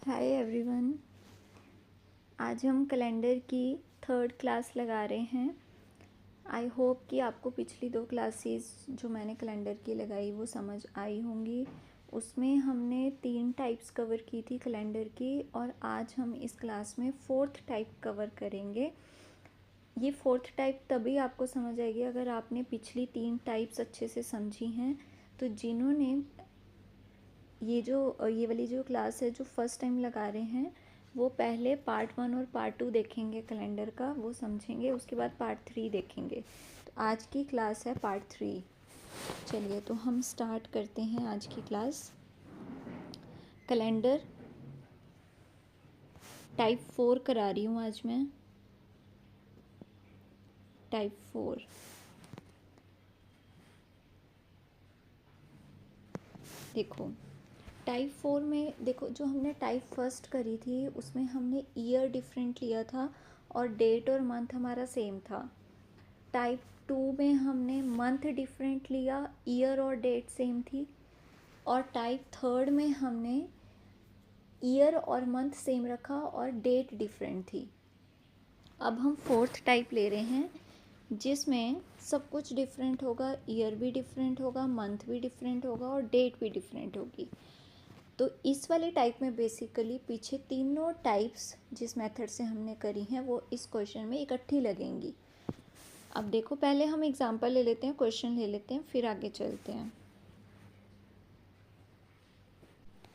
Hi everyone. आज हम calendar की थर्ड क्लास लगा रहे हैं। आई होप कि आपको पिछली 2 क्लासेस जो मैंने कैलेंडर की लगाई वो समझ आई होंगी। उसमें हमने 3 टाइप्स कवर की थी कैलेंडर की, और आज हम इस क्लास में 4th टाइप कवर करेंगे। ये 4th टाइप तभी आपको समझ आएगी अगर आपने पिछली 3 टाइप्स अच्छे से समझी हैं। तो जिन्होंने ये वाली जो क्लास है जो फर्स्ट टाइम लगा रहे हैं, वो पहले पार्ट 1 और पार्ट 2 देखेंगे कैलेंडर का, वो समझेंगे। उसके बाद पार्ट 3 देखेंगे। तो आज की क्लास है पार्ट 3। चलिए तो हम स्टार्ट करते हैं आज की क्लास। कैलेंडर टाइप 4 करा रही हूँ आज मैं। टाइप 4 देखो। टाइप 4 में देखो, जो हमने टाइप फर्स्ट करी थी उसमें हमने ईयर डिफरेंट लिया था और डेट और मंथ हमारा सेम था। टाइप 2 में हमने मंथ डिफरेंट लिया, ईयर और डेट सेम थी। और टाइप थर्ड में हमने ईयर और मंथ सेम रखा और डेट डिफरेंट थी। अब हम 4th टाइप ले रहे हैं जिसमें सब कुछ डिफरेंट होगा, ईयर भी डिफरेंट होगा, मंथ भी डिफरेंट होगा और डेट भी डिफरेंट होगी। तो इस वाले टाइप में बेसिकली पीछे तीनों टाइप्स जिस मेथड से हमने करी हैं वो इस क्वेश्चन में इकट्ठी लगेंगी। अब देखो, पहले हम एग्जांपल ले लेते हैं, क्वेश्चन ले लेते हैं, फिर आगे चलते हैं।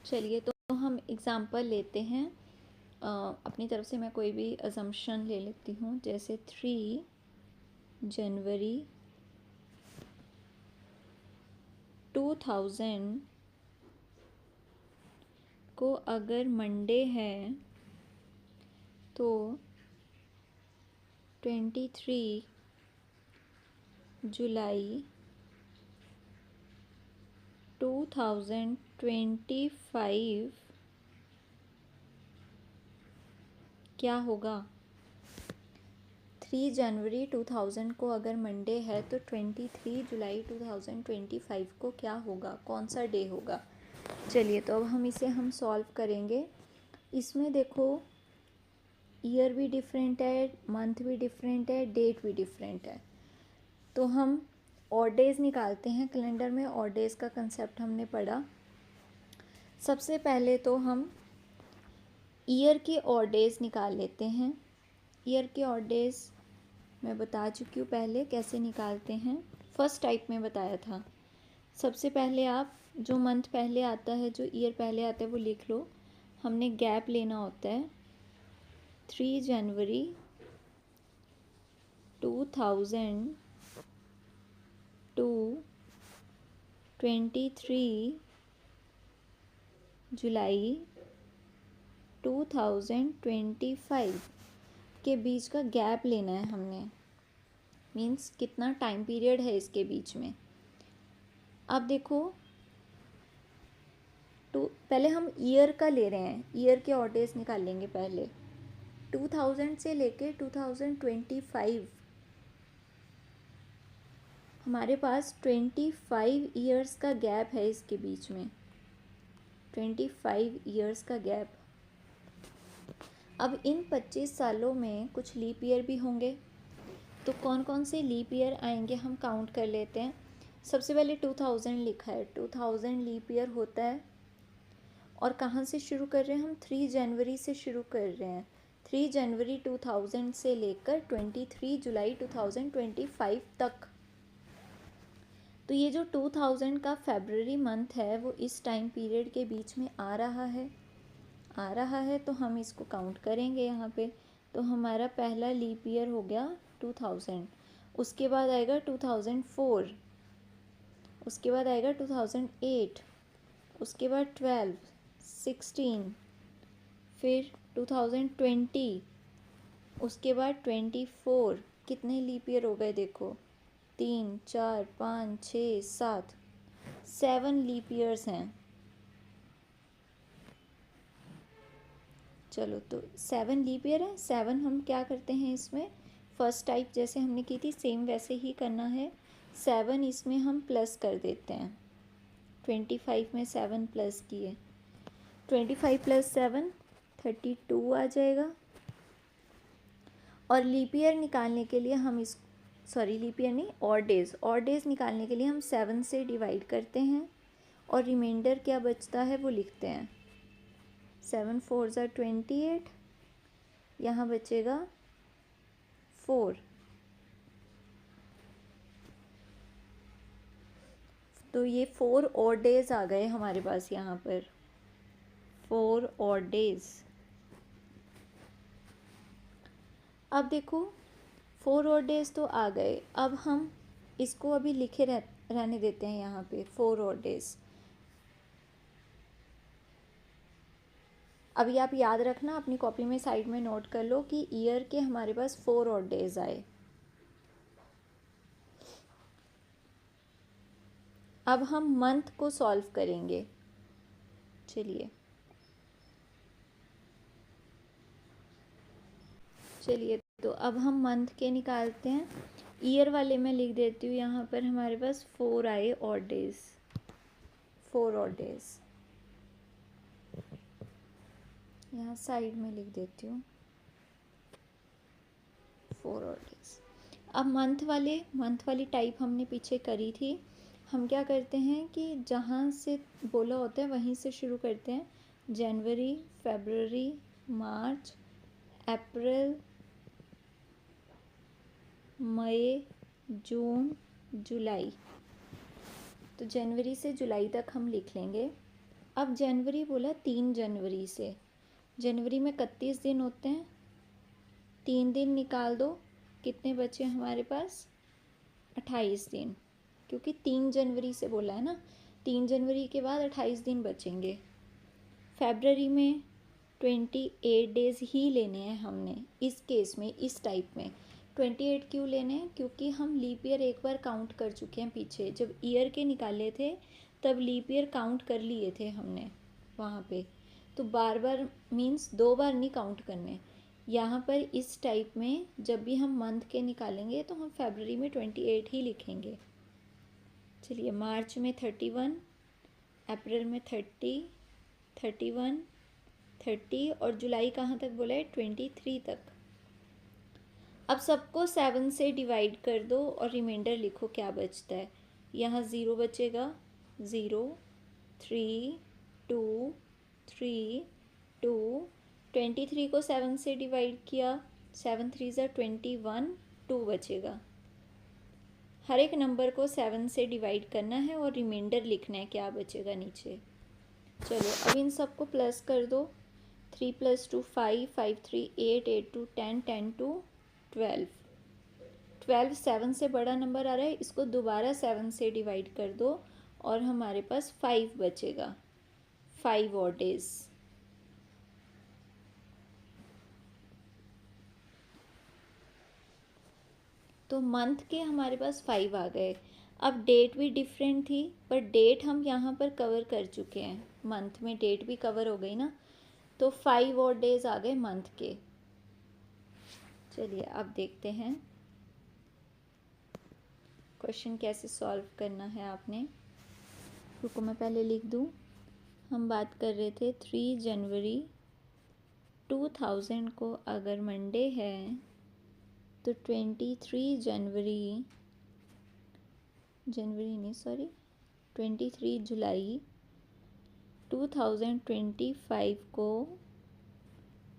चलिए तो हम एग्जांपल लेते हैं। अपनी तरफ से मैं कोई भी अजम्पशन ले लेती हूँ, जैसे 3 जनवरी 2000 को अगर मंडे है तो 23 जुलाई 2025 क्या होगा। 3 जनवरी 2000 को अगर मंडे है तो 23 जुलाई 2025 को क्या होगा, कौन सा डे होगा। चलिए तो अब हम इसे सॉल्व करेंगे। इसमें देखो, ईयर भी डिफरेंट है, मंथ भी डिफरेंट है, डेट भी डिफरेंट है। तो हम ऑड डेज निकालते हैं। कैलेंडर में ऑड डेज का कंसेप्ट हमने पढ़ा। सबसे पहले तो हम ईयर के ऑड डेज निकाल लेते हैं। ईयर के ऑड डेज मैं बता चुकी हूँ पहले कैसे निकालते हैं, फर्स्ट टाइप में बताया था। सबसे पहले आप जो मंथ पहले आता है, जो ईयर पहले आता है वो लिख लो। हमने गैप लेना होता है। 3 जनवरी 2000 टू 23 जुलाई 2025 के बीच का गैप लेना है हमने। मीन्स कितना टाइम पीरियड है इसके बीच में। अब देखो, तो पहले हम ईयर का ले रहे हैं, ईयर के ऑड डेज निकाल लेंगे पहले। 2000 से लेके 2025 हमारे पास 25 ईयर्स का गैप है इसके बीच में। 25 ईयर्स का गैप। अब इन 25 सालों में कुछ लीप ईयर भी होंगे, तो कौन कौन से लीप ईयर आएंगे हम काउंट कर लेते हैं। सबसे पहले 2000 लिखा है, 2000 लीप ईयर होता है। और कहाँ से शुरू कर रहे हैं हम, 3 जनवरी से शुरू कर रहे हैं। 3 जनवरी 2000 से लेकर 23 जुलाई 2025 तक। तो ये जो 2000 का फरवरी मंथ है वो इस टाइम पीरियड के बीच में आ रहा है, तो हम इसको काउंट करेंगे यहाँ पे। तो हमारा पहला लीप ईयर हो गया 2000। उसके बाद आएगा 2004, उसके बाद आएगा 2008, उसके बाद 12, 16, फिर 2020, उसके बाद 24। कितने लीप ईयर हो गए देखो, 3, 4, 5, 6, 7, 7 लीप ईयर्स हैं। चलो तो 7 लीप ईयर है। 7 हम क्या करते हैं इसमें, फर्स्ट टाइप जैसे हमने की थी सेम वैसे ही करना है। 7 इसमें हम प्लस कर देते हैं। 25 में 7 प्लस किए, 25 + 7 32 आ जाएगा। और लीप ईयर निकालने के लिए हम इस लीप ईयर नहीं, और डेज़ निकालने के लिए हम 7 से डिवाइड करते हैं और रिमाइंडर क्या बचता है वो लिखते हैं। 7 4 ज़ा 28, यहाँ बचेगा 4। तो ये 4 और डेज़ आ गए हमारे पास यहाँ पर, 4 और डेज़। अब देखो 4 और डेज़ तो आ गए, अब हम इसको अभी लिखे रहने देते हैं यहाँ पे 4 और डेज़। अभी आप याद रखना, अपनी कॉपी में साइड में नोट कर लो कि ईयर के हमारे पास 4 और डेज़ आए। अब हम मंथ को सॉल्व करेंगे। चलिए तो अब हम मंथ के निकालते हैं। ईयर वाले में लिख देती हूँ, यहाँ पर हमारे पास 4 आए और डेज़, 4 और डेज़ यहाँ साइड में लिख देती हूँ, 4 और डेज़। अब मंथ वाली टाइप हमने पीछे करी थी। हम क्या करते हैं कि जहाँ से बोला होता है वहीं से शुरू करते हैं। जनवरी, फरवरी, मार्च, अप्रैल, मई, जून, जुलाई। तो जनवरी से जुलाई तक हम लिख लेंगे। अब जनवरी बोला 3 जनवरी से, जनवरी में 31 दिन होते हैं, 3 दिन निकाल दो, कितने बचे हमारे पास? 28 दिन, क्योंकि 3 जनवरी से बोला है ना, 3 जनवरी के बाद 28 दिन बचेंगे। फरवरी में 28 डेज़ ही लेने हैं हमने इस केस में, इस टाइप में। 28 क्यों लेने हैं? क्योंकि हम लीप ईयर एक बार काउंट कर चुके हैं पीछे, जब ईयर के निकाले थे तब लीप ईयर काउंट कर लिए थे हमने वहाँ पे। तो बार बार मीन्स 2 बार नहीं काउंट करने। यहाँ पर इस टाइप में जब भी हम मंथ के निकालेंगे तो हम फरवरी में 28 ही लिखेंगे। चलिए, मार्च में 31, अप्रैल में 30, 31, 30 और जुलाई कहाँ तक बोला है? 23 तक। अब सबको 7 से डिवाइड कर दो और रिमाइंडर लिखो क्या बचता है। यहाँ 0 बचेगा, 0, 3, 2, 3, 2, 23 को 7 से डिवाइड किया, 7 3 ज़ा 21, 2 बचेगा। हर एक नंबर को 7 से डिवाइड करना है और रिमाइंडर लिखना है क्या बचेगा नीचे। चलो अब इन सबको प्लस कर दो। 3 + 2 5, 5 3 8, 8 2 10, 10 2 12। 12 7 से बड़ा नंबर आ रहा है, इसको दोबारा 7 से डिवाइड कर दो और हमारे पास 5 बचेगा, 5 और डेज़। तो मंथ के हमारे पास 5 आ गए। अब डेट भी डिफरेंट थी, पर डेट हम यहाँ पर कवर कर चुके हैं, मंथ में डेट भी कवर हो गई ना, तो 5 और डेज़ आ गए मंथ के। चलिए अब देखते हैं क्वेश्चन कैसे सॉल्व करना है आपने। रुको मैं पहले लिख दूँ। हम बात कर रहे थे 3 जनवरी 2000 को अगर मंडे है तो 23 जुलाई 2025 को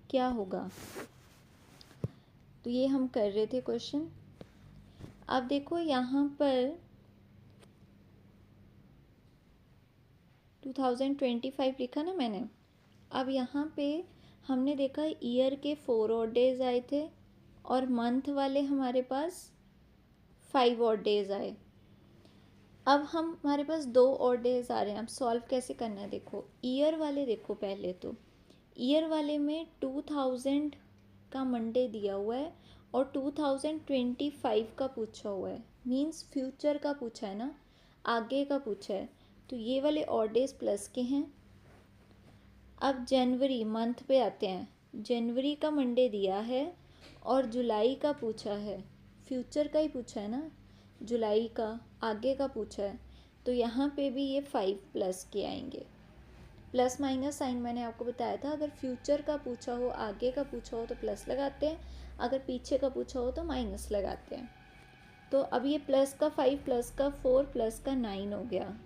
क्या होगा। तो ये हम कर रहे थे क्वेश्चन। अब देखो यहाँ पर 2025 लिखा ना मैंने। अब यहाँ पे हमने देखा ईयर के 4 और डेज़ आए थे और मंथ वाले हमारे पास 5 और डेज़ आए। अब हमारे पास 2 और डेज़ आ रहे हैं। अब सॉल्व कैसे करना है देखो। ईयर वाले देखो, पहले तो ईयर वाले में 2000 का मंडे दिया हुआ है और 2025 का पूछा हुआ है, मीन्स फ्यूचर का पूछा है ना, आगे का पूछा है, तो ये वाले और डेज़ प्लस के हैं। अब जनवरी मंथ पे आते हैं। जनवरी का मंडे दिया है और जुलाई का पूछा है, फ्यूचर का ही पूछा है ना, जुलाई का आगे का पूछा है, तो यहाँ पे भी ये 5 प्लस के आएंगे। प्लस माइनस साइन मैंने आपको बताया था, अगर फ्यूचर का पूछा हो, आगे का पूछा हो तो प्लस लगाते हैं, अगर पीछे का पूछा हो तो माइनस लगाते हैं। तो अब ये प्लस का 5 प्लस का 4 प्लस का 9 हो गया।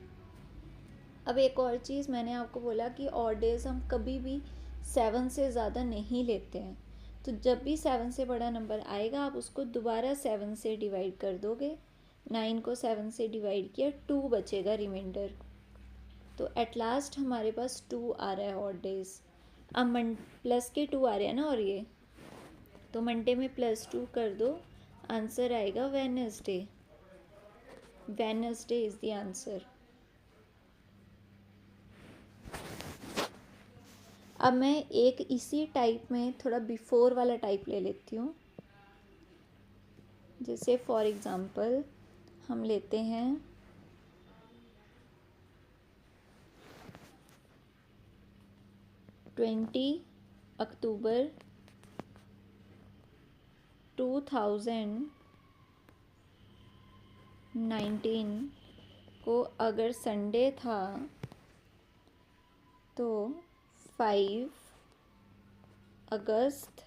अब एक और चीज़ मैंने आपको बोला कि ऑड डेज हम कभी भी 7 से ज़्यादा नहीं लेते हैं। तो जब भी 7 से बड़ा नंबर आएगा आप उसको दोबारा 7 से डिवाइड कर दोगे। 9 को 7 से डिवाइड किया, 2 बचेगा रिमाइंडर। तो एट लास्ट हमारे पास 2 आ रहा है ऑड डेज। अब प्लस के 2 आ रहे हैं ना, और ये तो मंडे में +2 कर दो, आंसर आएगा Wednesday. Wednesday is the answer. अब मैं एक इसी टाइप में थोड़ा बिफोर वाला टाइप ले लेती हूँ। जैसे फॉर एग्ज़ाम्पल हम लेते हैं 20 अक्टूबर 2019 को अगर संडे था तो 5 अगस्त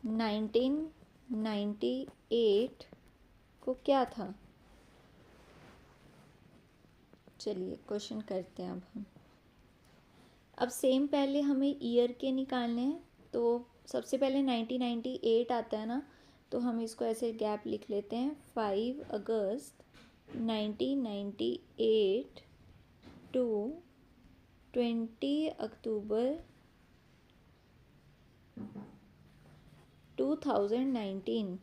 1998 को क्या था। चलिए क्वेश्चन करते हैं अब सेम पहले हमें ईयर के निकालने हैं। तो सबसे पहले 1998 आता है ना, तो हम इसको ऐसे गैप लिख लेते हैं, 5 अगस्त 1998 टू 20 अक्टूबर 2019।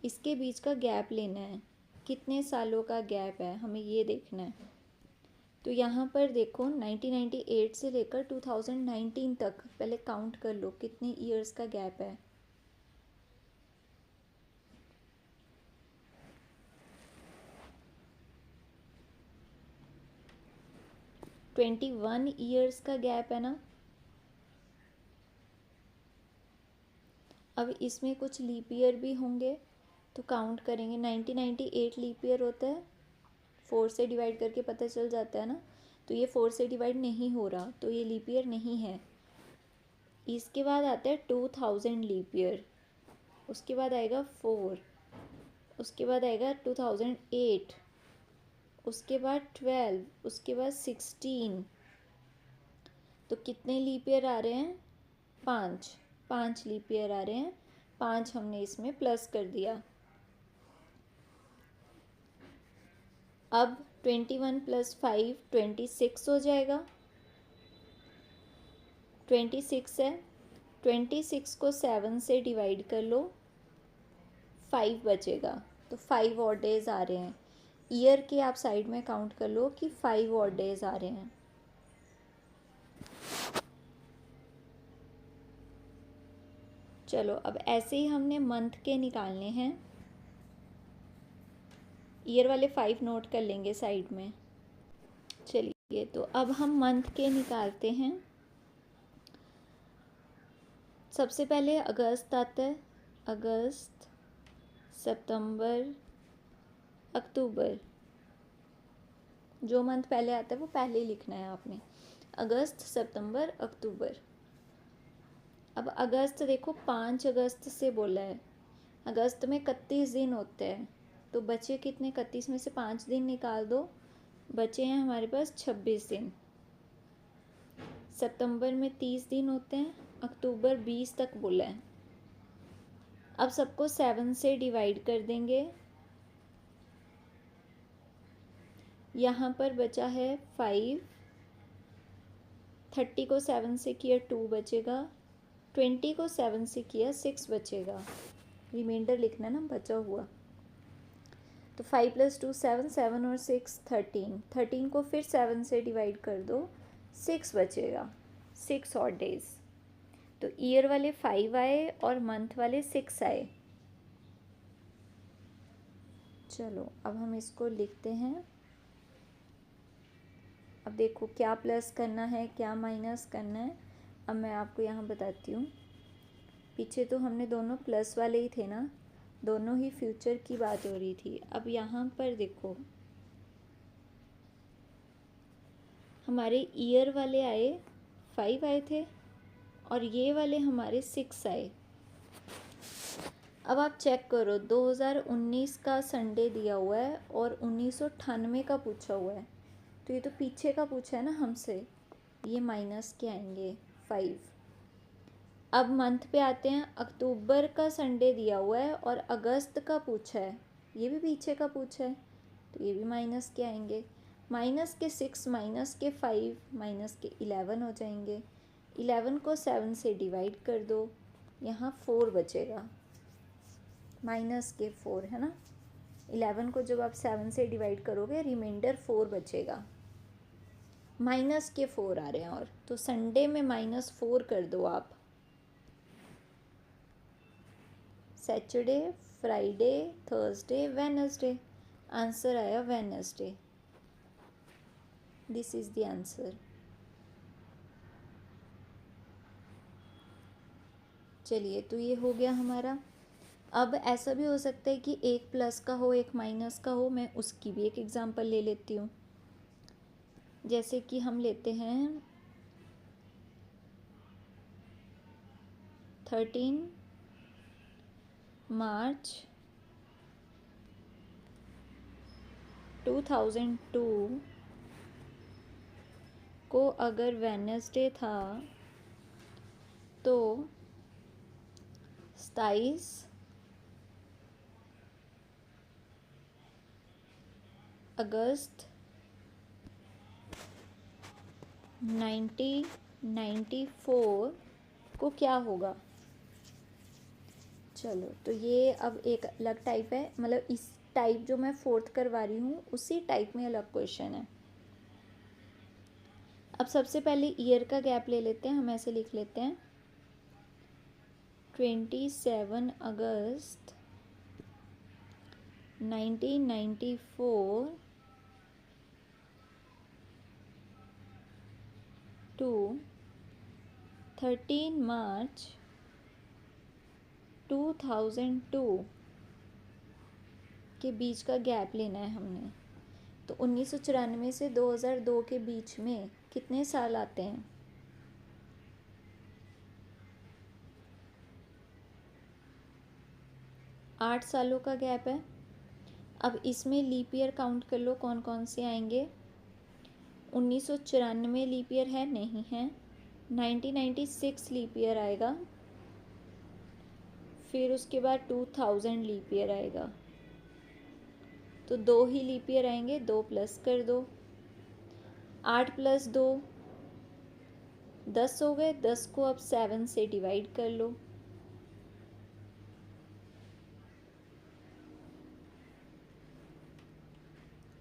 इसके बीच का गैप लेना है, कितने सालों का गैप है हमें ये देखना है। तो यहाँ पर देखो 1998 से लेकर 2019 तक पहले काउंट कर लो कितने ईयर्स का गैप है। ट्वेंटी 21 ईयर्स का गैप है ना। अब इसमें कुछ लीप ईयर भी होंगे तो काउंट करेंगे। 1998 लीप ईयर होता है, 4 से डिवाइड करके पता चल जाता है ना। तो ये 4 से डिवाइड नहीं हो रहा तो ये लीप ईयर नहीं है। इसके बाद आता है 2000 लीप ईयर, उसके बाद आएगा 4, उसके बाद आएगा 2008, उसके बाद 12, उसके बाद 16। तो कितने लीप ईयर आ रहे हैं? 5 लीप ईयर आ रहे हैं। 5 हमने इसमें प्लस कर दिया। अब 21 + 5 26 हो जाएगा। 26 है, 26 को 7 से डिवाइड कर लो, 5 बचेगा। तो 5 और डेज आ रहे हैं। ईयर के आप साइड में काउंट कर लो कि 5 और डेज आ रहे हैं। चलो अब ऐसे ही हमने मंथ के निकालने हैं। ईयर वाले 5 नोट कर लेंगे साइड में। चलिए तो अब हम मंथ के निकालते हैं। सबसे पहले अगस्त आता है, अगस्त सितंबर अक्टूबर। जो मंथ पहले आता है वो पहले ही लिखना है आपने, अगस्त सितंबर अक्टूबर। अब अगस्त देखो 5 अगस्त से बोला है, अगस्त में 31 दिन होते हैं। तो बचे कितने? 31 में से 5 दिन निकाल दो, बचे हैं हमारे पास 26 दिन। सितंबर में 30 दिन होते हैं, अक्टूबर 20 तक बोला है। अब सबको 7 से डिवाइड कर देंगे। यहाँ पर बचा है 5, 30 को 7 से किया 2 बचेगा, 20 को 7 से किया 6 बचेगा। रिमाइंडर लिखना ना बचा हुआ। तो 5 + 2 7, 7 और 6 13, 13 को फिर 7 से डिवाइड कर दो, 6 बचेगा। 6 और डेज। तो ईयर वाले 5 आए और मंथ वाले 6 आए। चलो अब हम इसको लिखते हैं। अब देखो क्या प्लस करना है क्या माइनस करना है, अब मैं आपको यहाँ बताती हूँ। पीछे तो हमने दोनों प्लस वाले ही थे ना, दोनों ही फ्यूचर की बात हो रही थी। अब यहाँ पर देखो हमारे ईयर वाले आए 5 आए थे और ये वाले हमारे 6 आए। अब आप चेक करो 2019 का संडे दिया हुआ है और 1998 का पूछा हुआ है, तो ये तो पीछे का पूछा है ना हमसे, ये माइनस के आएंगे 5। अब मंथ पे आते हैं, अक्टूबर का संडे दिया हुआ है और अगस्त का पूछा है, ये भी पीछे का पूछा है, तो ये भी माइनस के आएंगे। माइनस के 6 माइनस के 5 माइनस के 11 हो जाएंगे। 11 को 7 से डिवाइड कर दो, यहाँ 4 बचेगा, माइनस के 4 है ना। 11 को जब आप 7 से डिवाइड करोगे रिमाइंडर 4 बचेगा, माइनस के 4 आ रहे हैं। और तो संडे में -4 कर दो आप। Saturday, Friday, Thursday, Wednesday, answer आया Wednesday. This is the answer. चलिए, तो ये हो गया हमारा। अब ऐसा भी हो सकता है कि एक प्लस का हो एक माइनस का हो, मैं उसकी भी एक एग्जांपल ले लेती हूँ। जैसे कि हम लेते हैं 13 मार्च 2002 को अगर वेडनेसडे था तो 27 अगस्त 1994 को क्या होगा। चलो, तो ये अब एक अलग टाइप है, मतलब इस टाइप जो मैं 4th करवा रही हूँ उसी टाइप में अलग क्वेश्चन है। अब सबसे पहले ईयर का गैप ले लेते हैं, हम ऐसे लिख लेते हैं 27 अगस्त 1994 टू 13 मार्च 2002 के बीच का गैप लेना है हमने। तो 1994 से 2002 के बीच में कितने साल आते हैं। 8 सालों का गैप है। अब इसमें लीप ईयर काउंट कर लो कौन कौन से आएंगे। 1994 लीप ईयर है, नहीं है। 1996 लीप ईयर आएगा, फिर उसके बाद 2000 लीप ईयर आएगा। तो 2 ही लीप ईयर आएंगे, 2 प्लस कर दो। 8 + 2 10 हो गए, 10 को अब 7 से डिवाइड कर लो।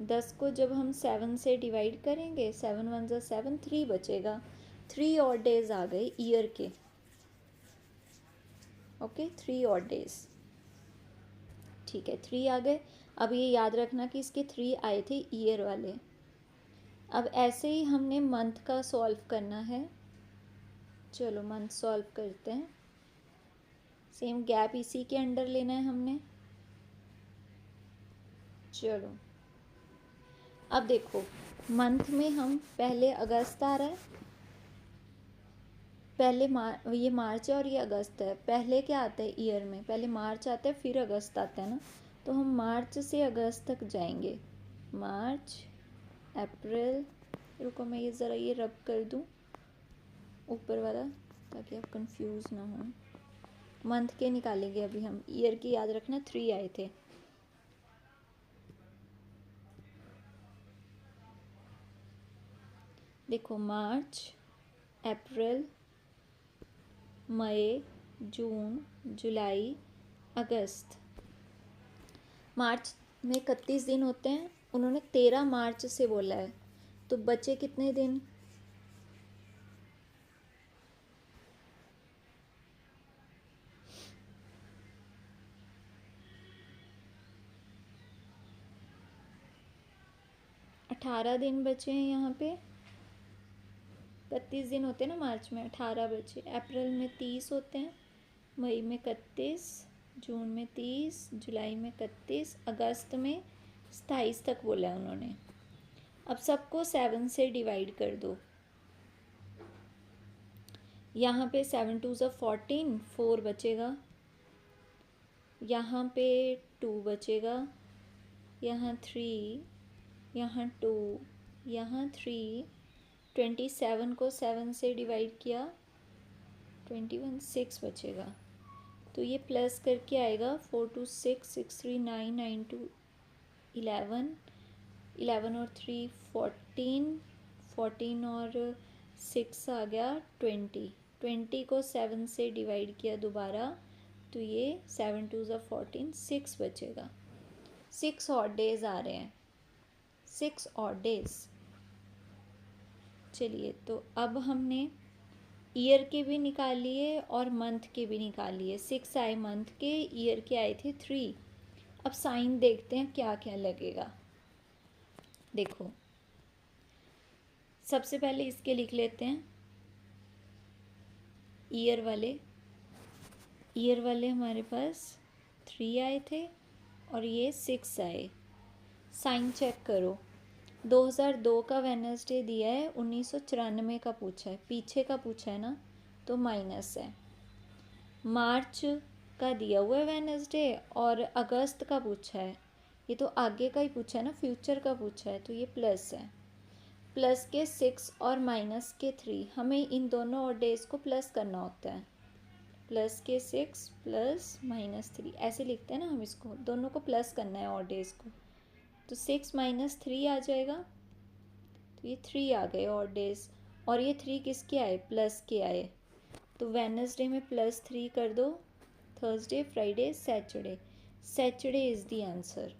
दस को जब हम 7 से डिवाइड करेंगे, 7 × 1 = 7, 3 बचेगा। 3 और डेज आ गए ईयर के। ओके, 3 और डेज, ठीक है, 3 आ गए। अब ये याद रखना कि इसके 3 आए थे ईयर वाले। अब ऐसे ही हमने मंथ का सॉल्व करना है। चलो मंथ सॉल्व करते हैं। सेम गैप इसी के अंडर लेना है हमने। चलो, अब देखो मंथ में हम पहले अगस्त आ रहा है, पहले ये मार्च है और ये अगस्त है। पहले क्या आता है ईयर में, पहले मार्च आता है फिर अगस्त आता है ना। तो हम मार्च से अगस्त तक जाएंगे। मार्च, अप्रैल, रुको मैं ये ज़रा ये रब कर दूँ ऊपर वाला ताकि आप कंफ्यूज ना हो। मंथ के निकालेंगे अभी हम, ईयर की याद रखना 3 आए थे। देखो मार्च, अप्रैल, मई, जून, जुलाई, अगस्त। मार्च में 31 दिन होते हैं, उन्होंने 13 मार्च से बोला है, तो बचे कितने दिन। अठारह दिन बचे हैं यहाँ पे। 31 दिन होते हैं ना मार्च में, 18 बचे। अप्रैल में 30 होते हैं, मई में 31, जून में 30, जुलाई में 31, अगस्त में 27 तक बोला है उन्होंने। अब सबको 7 से डिवाइड कर दो। यहाँ पे 7 2 ज़ा 14, 4 बचेगा, यहाँ पे 2 बचेगा, यहाँ 3, यहाँ 2, यहाँ 3, 27 को 7 से डिवाइड किया, 21, 6 बचेगा। तो ये प्लस करके आएगा 4 2 6, 6 3 9, 9 2 11, 11 और 3 14, 14 और 6 आ गया 20, 20 को 7 से डिवाइड किया दोबारा, तो ये 7 2 ज़ा 14, 6 बचेगा। 6 ऑड डेज आ रहे हैं, 6 ऑड डेज। चलिए, तो अब हमने ईयर के भी निकाल लिए और मंथ के भी निकाल लिए। 6 आए मंथ के, ईयर के आए थे 3। अब साइन देखते हैं क्या क्या लगेगा। देखो, सबसे पहले इसके लिख लेते हैं ईयर वाले हमारे पास 3 आए थे और ये 6 आए। साइन चेक करो, 2002 का वेडनेसडे दिया है, 1994 का पूछा है, पीछे का पूछा है ना, तो माइनस है। मार्च का दिया हुआ है वेडनेसडे और अगस्त का पूछा है, ये तो आगे का ही पूछा है ना, फ्यूचर का पूछा है, तो ये प्लस है। प्लस के 6 और माइनस के 3, हमें इन दोनों और डेज को प्लस करना होता है। प्लस के 6 प्लस माइनस 3 ऐसे लिखते हैं ना हम इसको, दोनों को प्लस करना है और डेज को, तो 6 माइनस 3 आ जाएगा, तो ये 3 आ गए और डेज। और ये 3 किसके आए, प्लस के आए, तो वेडनेसडे में +3 कर दो, Thursday Friday Saturday is the answer.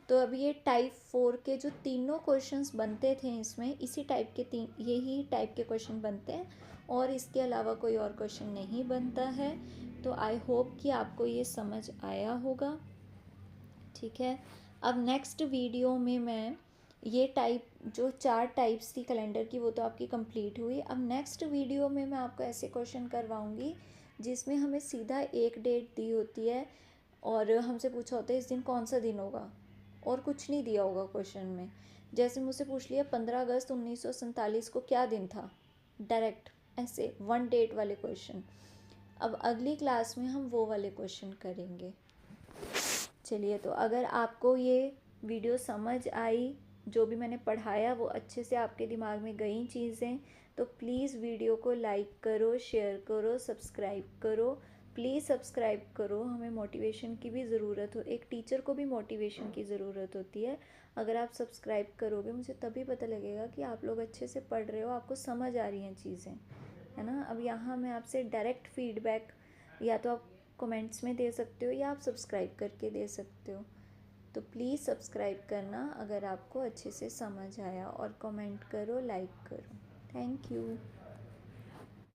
तो अब ये टाइप 4 के जो तीनों क्वेश्चंस बनते थे इसमें, इसी टाइप के यही टाइप के क्वेश्चन बनते हैं और इसके अलावा कोई और क्वेश्चन नहीं बनता है। तो आई होप कि आपको ये समझ आया होगा। ठीक है, अब नेक्स्ट वीडियो में मैं ये टाइप जो 4 टाइप्स थी कैलेंडर की वो तो आपकी कंप्लीट हुई। अब नेक्स्ट वीडियो में मैं आपको ऐसे क्वेश्चन करवाऊँगी जिसमें हमें सीधा एक डेट दी होती है और हमसे पूछा होता है इस दिन कौन सा दिन होगा, और कुछ नहीं दिया होगा क्वेश्चन में। जैसे मुझसे पूछ लिया 15 अगस्त 1947 को क्या दिन था, डायरेक्ट ऐसे 1 डेट वाले क्वेश्चन। अब अगली क्लास में हम वो वाले क्वेश्चन करेंगे। चलिए, तो अगर आपको ये वीडियो समझ आई, जो भी मैंने पढ़ाया वो अच्छे से आपके दिमाग में गई चीज़ें, तो प्लीज़ वीडियो को लाइक करो, शेयर करो, सब्सक्राइब करो। प्लीज़ सब्सक्राइब करो, हमें मोटिवेशन की भी ज़रूरत हो, एक टीचर को भी मोटिवेशन की ज़रूरत होती है। अगर आप सब्सक्राइब करोगे मुझे तभी पता लगेगा कि आप लोग अच्छे से पढ़ रहे हो, आपको समझ आ रही हैं चीज़ें, है ना। अब यहाँ मैं आपसे डायरेक्ट फीडबैक या तो आप कमेंट्स में दे सकते हो या आप सब्सक्राइब करके दे सकते हो। तो प्लीज़ सब्सक्राइब करना अगर आपको अच्छे से समझ आया, और कमेंट करो, लाइक करो। Thank you.